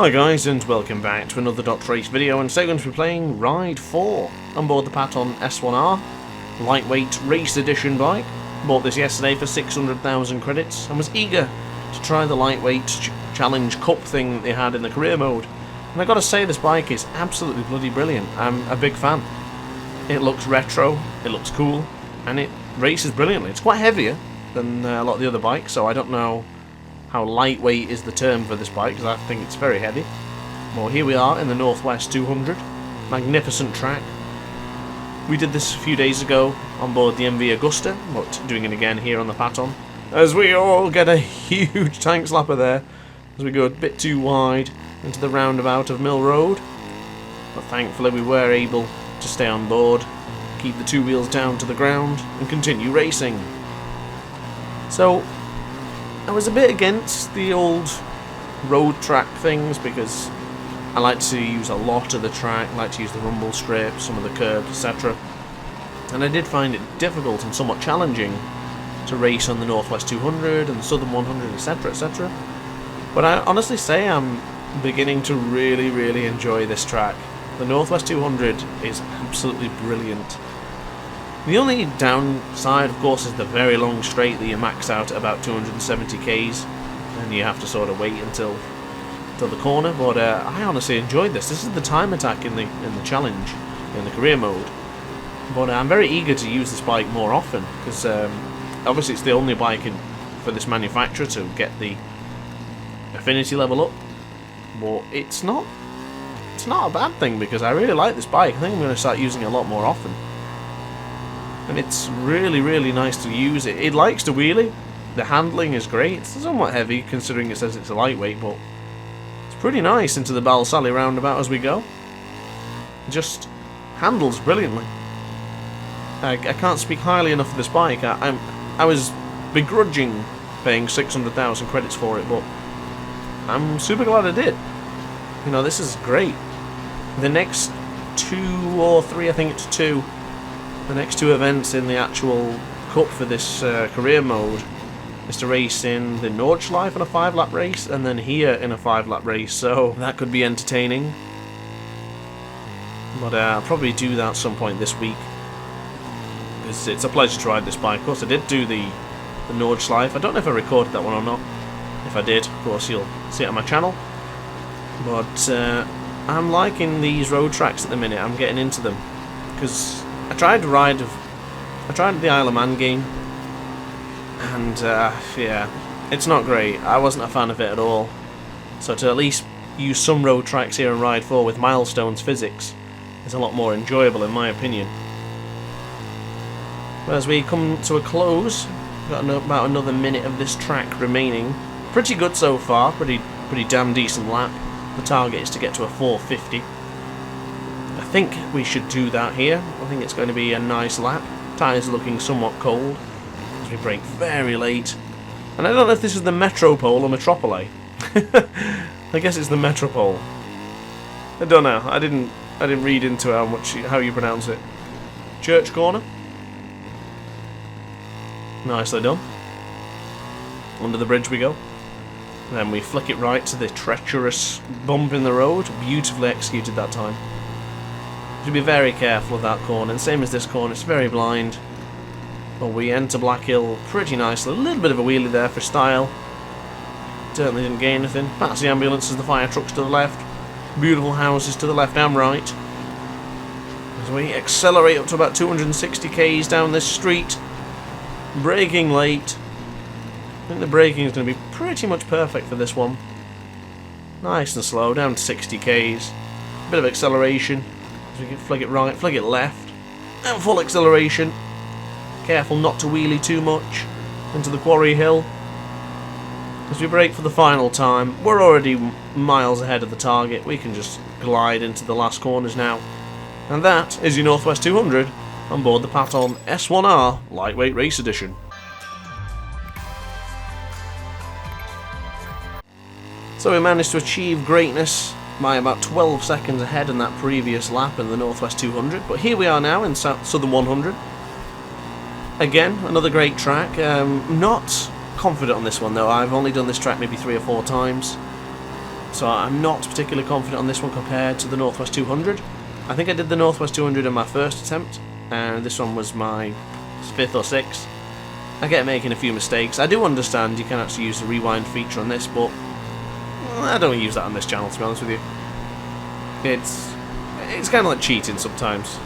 Hi guys, and welcome back to another DrAce video, and today I'm going to be playing Ride 4 on board the Paton S1 lightweight race edition bike. Bought this yesterday for 600,000 credits and was eager to try the lightweight challenge cup thing that they had in the career mode. And I gotta say, this bike is absolutely bloody brilliant. I'm a big fan. It looks retro, it looks cool, and it races brilliantly. It's quite heavier than a lot of the other bikes, so I don't know how lightweight is the term for this bike, because I think it's very heavy. Well, here we are in the Northwest 200. Magnificent track. We did this a few days ago on board the MV Augusta, but doing it again here on the Paton, as we all get a huge tank slapper there as we go a bit too wide into the roundabout of Mill Road. But thankfully we were able to stay on board, keep the two wheels down to the ground, and continue racing. So I was a bit against the old road track things because I like to use a lot of the track, I like to use the rumble strip, some of the curbs, etc. And I did find it difficult and somewhat challenging to race on the Northwest 200 and the Southern 100, etc, etc. But I honestly say I'm beginning to really enjoy this track. The Northwest 200 is absolutely brilliant. The only downside, of course, is the very long straight that you max out at about 270 k's, and you have to sort of wait until the corner. But I honestly enjoyed this. This is the time attack in the challenge, in the career mode. But I'm very eager to use this bike more often because obviously it's the only bike for this manufacturer to get the affinity level up. But it's not a bad thing because I really like this bike. I think I'm going to start using it a lot more often. And it's really nice to use. It likes to wheelie. The handling is great. It's somewhat heavy considering it says it's a lightweight, but it's pretty nice into the Balsally roundabout as we go. It just handles brilliantly. I can't speak highly enough of this bike. I was begrudging paying 600,000 credits for it, but I'm super glad I did. You know, this is great. The next 2 or 3, I think it's 2. The next 2 events in the actual cup for this career mode is to race in the Nordschleife in a 5-lap race, and then here in a 5-lap race, so that could be entertaining. But I'll probably do that at some point this week, because it's a pleasure to ride this bike. Of course, I did do the Nordschleife. I don't know if I recorded that one or not. If I did, of course, you'll see it on my channel. But I'm liking these road tracks at the minute. I'm getting into them, because I tried the Isle of Man game, and yeah, it's not great. I wasn't a fan of it at all. So to at least use some road tracks here in Ride 4 with Milestones physics is a lot more enjoyable in my opinion. But as we come to a close, we've got about another minute of this track remaining. Pretty good so far, pretty damn decent lap. The target is to get to a 450. I think we should do that here. I think it's going to be a nice lap. Tyres are looking somewhat cold as we brake very late. And I don't know if this is the Metropole or Metropole. I guess it's the Metropole. I don't know. I didn't read into how you pronounce it. Church corner. Nicely done. Under the bridge we go. Then we flick it right to the treacherous bump in the road. Beautifully executed that time. To be very careful of that corner, and same as this corner, it's very blind. But we enter Black Hill pretty nicely. A little bit of a wheelie there for style. Certainly didn't gain anything. That's the ambulances, the fire trucks to the left. Beautiful houses to the left and right. As we accelerate up to about 260 k's down this street. Braking late. I think the braking is going to be pretty much perfect for this one. Nice and slow, down to 60 k's. Bit of acceleration. So we can flick it right, flick it left, and full acceleration. Careful not to wheelie too much into the quarry hill. As we brake for the final time, we're already miles ahead of the target. We can just glide into the last corners now. And that is your Northwest 200 on board the Paton S1 Lightweight Race Edition. So we managed to achieve greatness by about 12 seconds ahead in that previous lap in the Northwest 200, but here we are now in Southern 100. Again, another great track. Not confident on this one though. I've only done this track maybe 3 or 4 times. So I'm not particularly confident on this one compared to the Northwest 200. I think I did the Northwest 200 in my first attempt, and this one was my 5th or 6th. I get making a few mistakes. I do understand you can actually use the rewind feature on this, but I don't use that on this channel, to be honest with you. It's kind of like cheating sometimes.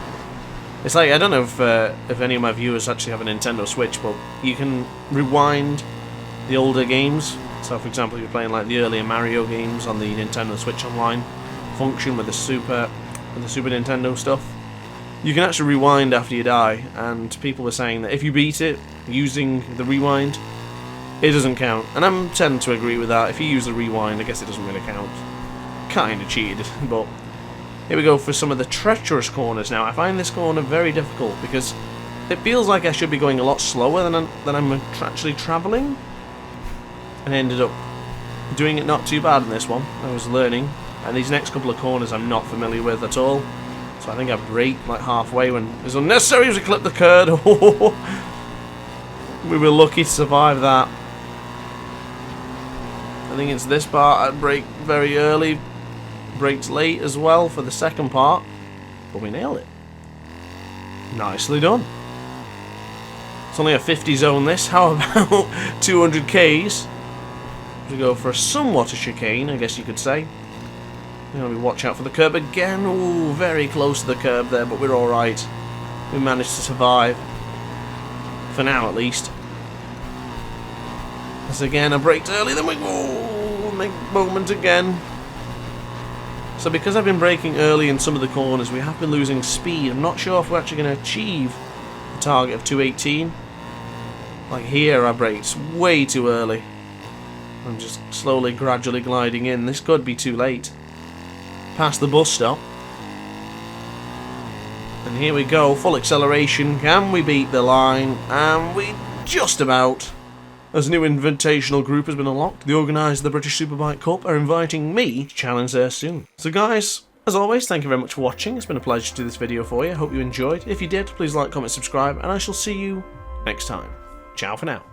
It's like, I don't know if any of my viewers actually have a Nintendo Switch, but you can rewind the older games. So for example, if you're playing like the earlier Mario games on the Nintendo Switch Online function with the Super Nintendo stuff, you can actually rewind after you die, and people were saying that if you beat it using the rewind, it doesn't count. And I tend to agree with that. If you use the rewind, I guess it doesn't really count. Kind of cheated, but here we go for some of the treacherous corners now. I find this corner very difficult because it feels like I should be going a lot slower than I'm actually travelling. And I ended up doing it not too bad in this one. I was learning. And these next couple of corners I'm not familiar with at all. So I think I braked like halfway when it was unnecessary as we clipped the curb. We were lucky to survive that. I think it's this part I braked very early. Braked late as well for the second part. But we nailed it. Nicely done. It's only a 50 zone this. How about 200 Ks? We go for a somewhat a chicane, I guess you could say. We watch out for the curb again. Ooh, very close to the curb there, but we're alright. We managed to survive. For now, at least. As again, I braked early, then we go. Make moment again. So because I've been braking early in some of the corners, we have been losing speed. I'm not sure if we're actually going to achieve the target of 218. Like here, I braked way too early. I'm just slowly, gradually gliding in. This could be too late. Past the bus stop. And here we go, full acceleration. Can we beat the line? And we just about. As a new invitational group has been unlocked, the organisers of the British Superbike Cup are inviting me to challenge there soon. So guys, as always, thank you very much for watching. It's been a pleasure to do this video for you. Hope you enjoyed. If you did, please like, comment, subscribe, and I shall see you next time. Ciao for now.